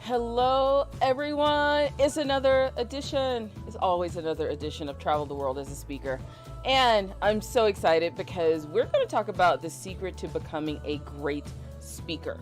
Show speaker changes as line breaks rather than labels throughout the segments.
Hello, everyone. It's another edition. It's always another edition of Travel the World as a Speaker. And I'm so excited because we're going to talk about the secret to becoming a great speaker.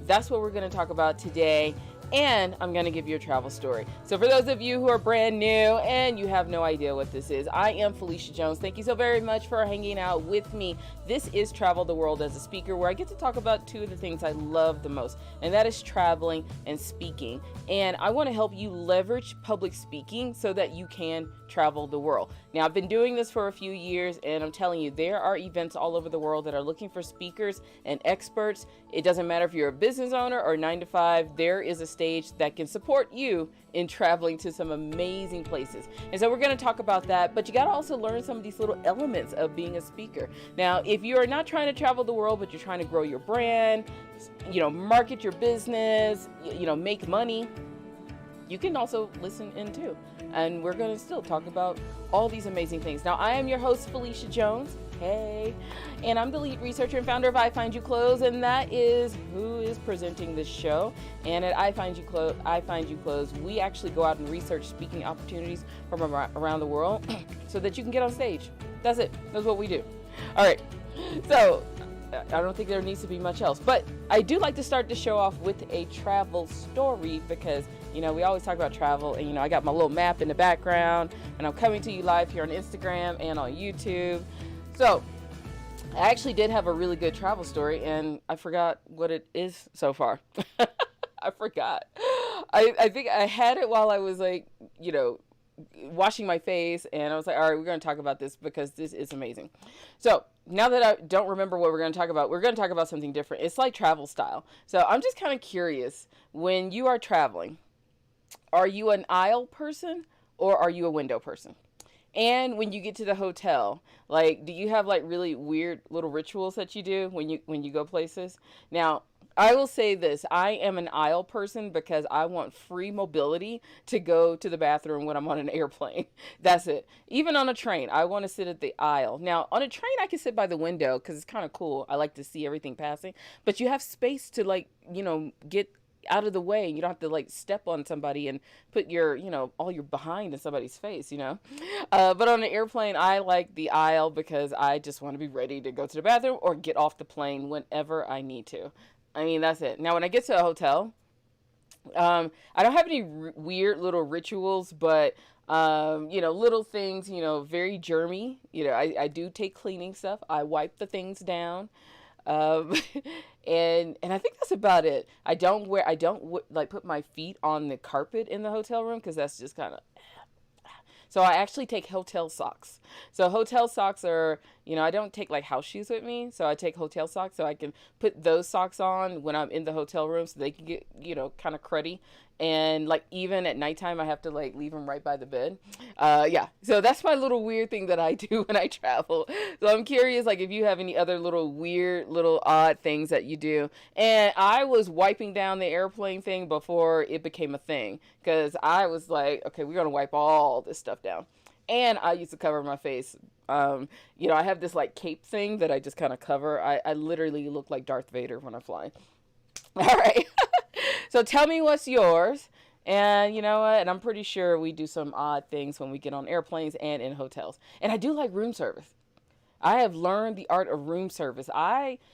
That's what we're going to talk about today. And I'm going to give you a travel story. So for those of you who are brand new and you have no idea what this is, I am Phylecia Jones. Thank you so very much for hanging out with me. This is Travel the World as a Speaker, where I get to talk about two of the things I love the most, and that is traveling and speaking. And I want to help you leverage public speaking so that you can travel the world. Now, I've been doing this for a few years, and I'm telling you, there are events all over the world that are looking for speakers and experts. It doesn't matter if you're a business owner or 9 to 5, there is a stage that can support you in traveling to some amazing places. And so we're going to talk about that, but you got to also learn some of these little elements of being a speaker. Now, if you are not trying to travel the world, but you're trying to grow your brand, market your business, make money, you can also listen in too. And we're going to still talk about all these amazing things. Now, I am your host, Phylecia Jones. Hey, and I'm the lead researcher and founder of iFind You Clothes, and that is who is presenting this show. And at iFind You Clothes, we actually go out and research speaking opportunities from around the world so that you can get on stage. That's it. That's what we do. All right. So I don't think there needs to be much else, but I do like to start the show off with a travel story because, we always talk about travel, and, I got my little map in the background, and I'm coming to you live here on Instagram and on YouTube. So I actually did have a really good travel story, and I forgot what it is so far. I forgot. I think I had it while I was washing my face, and I was like, all right, we're going to talk about this because this is amazing. So now that I don't remember what we're going to talk about something different. It's like travel style. So I'm just kind of curious, when you are traveling, are you an aisle person or are you a window person? And when you get to the hotel, do you have really weird little rituals that you do when you go places? Now, I will say this, I am an aisle person because I want free mobility to go to the bathroom when I'm on an airplane. That's it. Even on a train, I want to sit at the aisle. Now, on a train, I can sit by the window because it's kind of cool. I like to see everything passing. But you have space to, get out of the way. You don't have to step on somebody and put your all your behind in somebody's face. But on an airplane, I like the aisle because I just want to be ready to go to the bathroom or get off the plane whenever I need to. I mean, that's it. Now, when I get to a hotel, I don't have any weird little rituals, but little things, very germy. I do take cleaning stuff. I wipe the things down. And I think that's about it. I don't put my feet on the carpet in the hotel room because that's just kind of. So I actually take hotel socks. So hotel socks are, I don't take house shoes with me. So I take hotel socks so I can put those socks on when I'm in the hotel room so they can get, kind of cruddy. And even at nighttime, I have to leave them right by the bed. Yeah. So that's my little weird thing that I do when I travel. So I'm curious, if you have any other little weird, little odd things that you do. And I was wiping down the airplane thing before it became a thing. Because I was like, okay, we're going to wipe all this stuff down. And I used to cover my face. I have this cape thing that I just kind of cover. I literally look like Darth Vader when I fly. All right. So tell me what's yours. And you know what? And I'm pretty sure we do some odd things when we get on airplanes and in hotels. And I do like room service. I have learned the art of room service.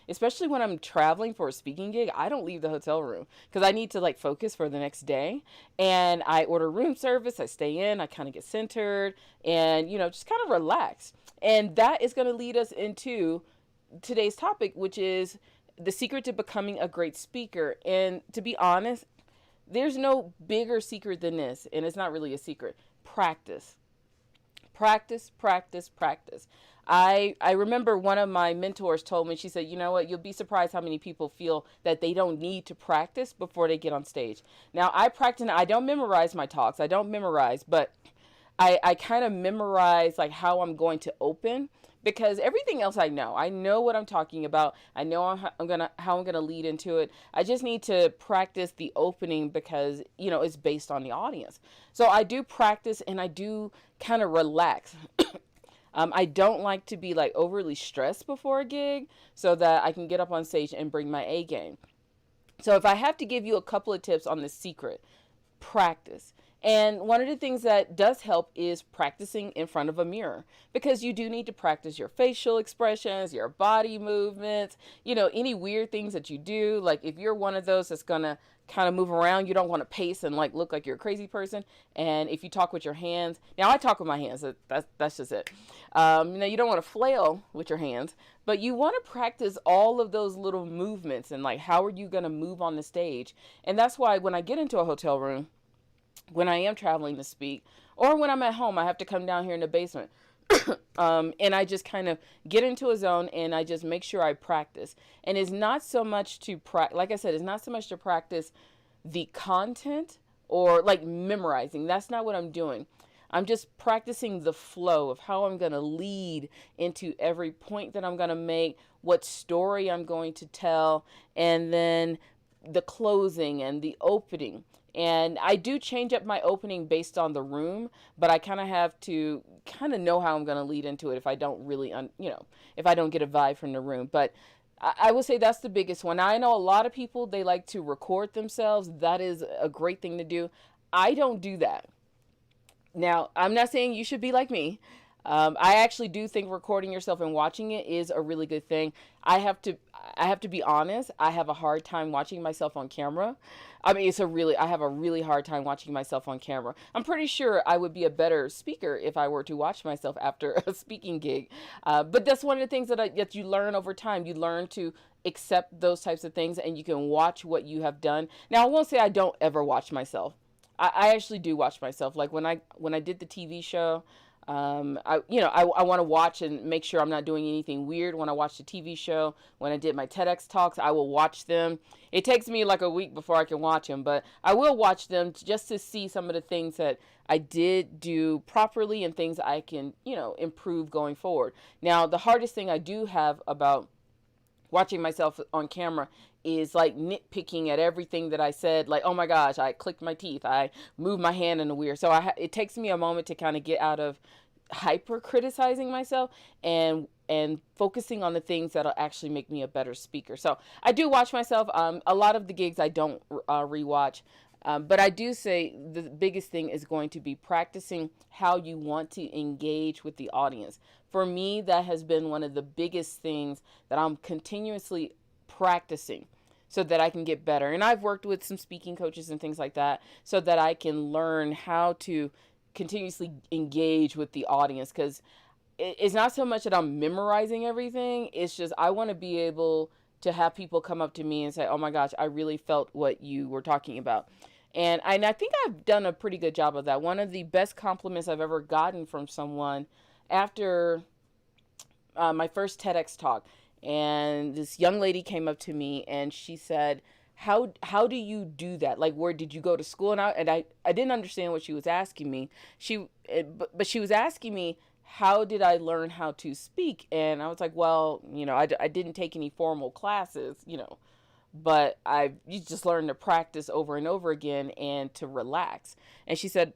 Especially when I'm traveling for a speaking gig, I don't leave the hotel room because I need to focus for the next day. And I order room service. I stay in. I kind of get centered and, just kind of relax. And that is going to lead us into today's topic, which is the secret to becoming a great speaker. And to be honest, there's no bigger secret than this. And it's not really a secret. Practice. Practice, practice, practice. I remember one of my mentors told me, she said, you know what, you'll be surprised how many people feel that they don't need to practice before they get on stage. Now, I practice, I don't memorize my talks. I don't memorize, but I kind of memorize how I'm going to open. Because everything else I know what I'm talking about. I know how I'm gonna lead into it. I just need to practice the opening because it's based on the audience. So I do practice and I do kind of relax. I don't like to be overly stressed before a gig so that I can get up on stage and bring my A game. So if I have to give you a couple of tips on the secret, practice. And one of the things that does help is practicing in front of a mirror, because you do need to practice your facial expressions, your body movements, any weird things that you do. Like if you're one of those that's going to kind of move around, you don't want to pace and like look like you're a crazy person. And if you talk with your hands, now I talk with my hands, that's just it. You don't want to flail with your hands, but you want to practice all of those little movements and like how are you going to move on the stage. And that's why when I get into a hotel room, when I am traveling to speak, or when I'm at home, I have to come down here in the basement. And I just kind of get into a zone and I just make sure I practice. And it's not so much to like I said, it's not so much to practice the content or like memorizing. That's not what I'm doing. I'm just practicing the flow of how I'm going to lead into every point that I'm going to make, what story I'm going to tell, and then the closing and the opening. And I do change up my opening based on the room, but I kind of have to kind of know how I'm going to lead into it if I don't really, if I don't get a vibe from the room. But I would say that's the biggest one. I know a lot of people, they like to record themselves. That is a great thing to do. I don't do that. Now, I'm not saying you should be like me. I actually do think recording yourself and watching it is a really good thing. I have to be honest. I have a hard time watching myself on camera. I mean, I have a really hard time watching myself on camera. I'm pretty sure I would be a better speaker if I were to watch myself after a speaking gig. But that's one of the things that you learn over time. You learn to accept those types of things, and you can watch what you have done. Now, I won't say I don't ever watch myself. I actually do watch myself. Like when I did the TV show, I want to watch and make sure I'm not doing anything weird when I watch the TV show. When I did my TEDx talks, I will watch them. It takes me like a week before I can watch them, but I will watch them just to see some of the things that I did do properly and things I can, improve going forward. Now, the hardest thing I do have about watching myself on camera is like nitpicking at everything that I said. Like, oh my gosh, I clicked my teeth, I moved my hand in a weird. So it takes me a moment to kind of get out of hyper criticizing myself and focusing on the things that'll actually make me a better speaker. So I do watch myself. A lot of the gigs I don't rewatch. But I do say the biggest thing is going to be practicing how you want to engage with the audience. For me, that has been one of the biggest things that I'm continuously practicing so that I can get better. And I've worked with some speaking coaches and things like that so that I can learn how to continuously engage with the audience, because it's not so much that I'm memorizing everything. It's just I want to be able to have people come up to me and say, oh my gosh, I really felt what you were talking about. And I think I've done a pretty good job of that. One of the best compliments I've ever gotten from someone after my first TEDx talk, and this young lady came up to me and she said, how do you do that? Like, where did you go to school? And I didn't understand what she was asking me. But she was asking me, how did I learn how to speak? And I was like, well, I didn't take any formal classes, but you just learn to practice over and over again and to relax. And she said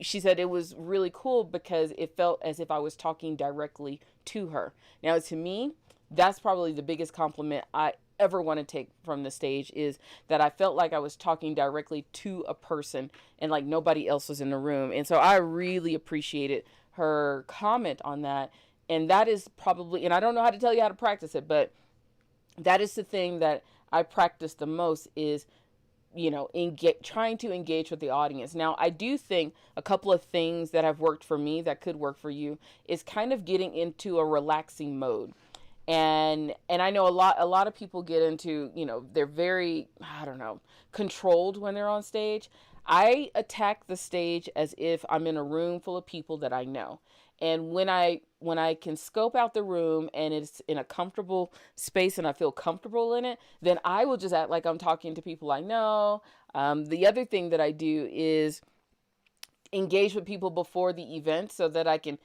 it was really cool because it felt as if I was talking directly to her. Now, to me, that's probably the biggest compliment I ever want to take from the stage, is that I felt like I was talking directly to a person and like nobody else was in the room. And so I really appreciated her comment on that. And that is probably, and I don't know how to tell you how to practice it, but that is the thing that I practice the most, is trying to engage with the audience. Now, I do think a couple of things that have worked for me that could work for you is kind of getting into a relaxing mode. And I know a lot of people get into, they're very, controlled when they're on stage. I attack the stage as if I'm in a room full of people that I know. And when I can scope out the room and it's in a comfortable space and I feel comfortable in it, then I will just act like I'm talking to people I know. The other thing that I do is engage with people before the event so that I can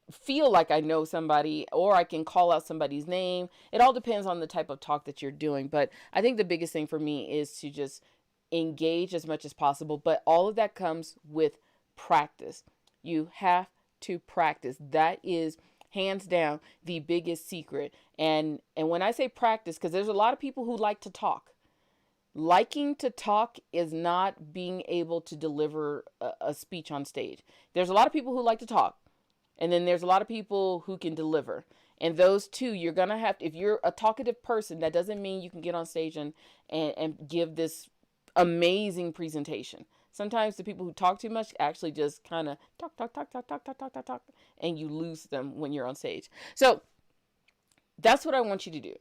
feel like I know somebody, or I can call out somebody's name. It all depends on the type of talk that you're doing. But I think the biggest thing for me is to just engage as much as possible. But all of that comes with practice. You have to practice. That is hands down the biggest secret. And when I say practice, because there's a lot of people who like to talk. Liking to talk is not being able to deliver a speech on stage. There's a lot of people who like to talk, and then there's a lot of people who can deliver. And those two, you're going to have to, if you're a talkative person, that doesn't mean you can get on stage and give this amazing presentation. Sometimes the people who talk too much actually just kind of talk, and you lose them when you're on stage. So that's what I want you to do.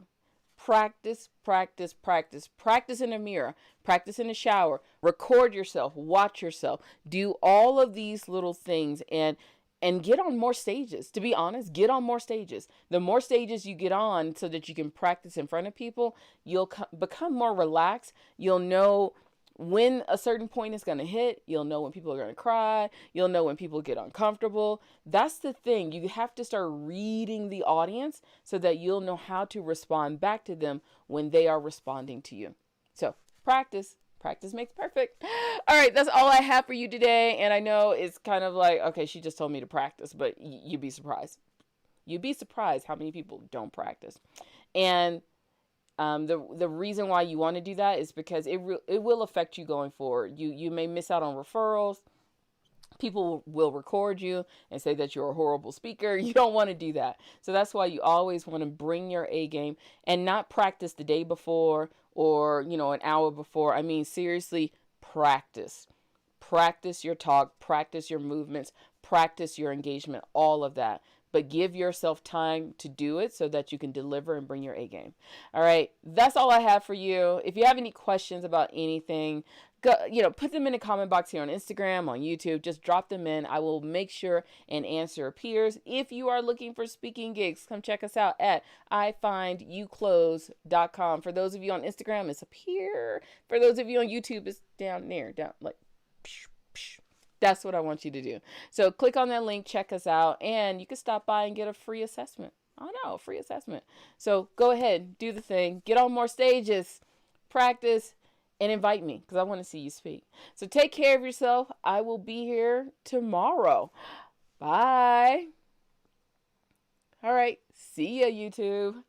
Practice, practice, practice. Practice in the mirror. Practice in the shower. Record yourself. Watch yourself. Do all of these little things and get on more stages. To be honest, get on more stages. The more stages you get on so that you can practice in front of people, you'll become more relaxed. You'll know when a certain point is going to hit. You'll know when people are going to cry. You'll know when people get uncomfortable. That's the thing. You have to start reading the audience so that you'll know how to respond back to them when they are responding to you. So practice. Practice makes perfect. All right, that's all I have for you today. And I know it's kind of like, okay, she just told me to practice, but you'd be surprised. You'd be surprised how many people don't practice. And the reason why you want to do that is because it will affect you going forward. You may miss out on referrals. People will record you and say that you're a horrible speaker. You don't want to do that. So that's why you always want to bring your A game and not practice the day before or, an hour before. I mean, seriously, practice. Practice your talk, practice your movements, practice your engagement, all of that. But give yourself time to do it so that you can deliver and bring your A game. All right, that's all I have for you. If you have any questions about anything, go, put them in the comment box here on Instagram, on YouTube. Just drop them in. I will make sure and answer peers. If you are looking for speaking gigs, come check us out at iFindYouClose.com. For those of you on Instagram, it's up here. For those of you on YouTube, it's down there, like. That's what I want you to do. So click on that link, check us out, and you can stop by and get a free assessment. I know, free assessment. So go ahead, do the thing, get on more stages, practice, and invite me because I want to see you speak. So take care of yourself. I will be here tomorrow. Bye. All right. See ya, YouTube.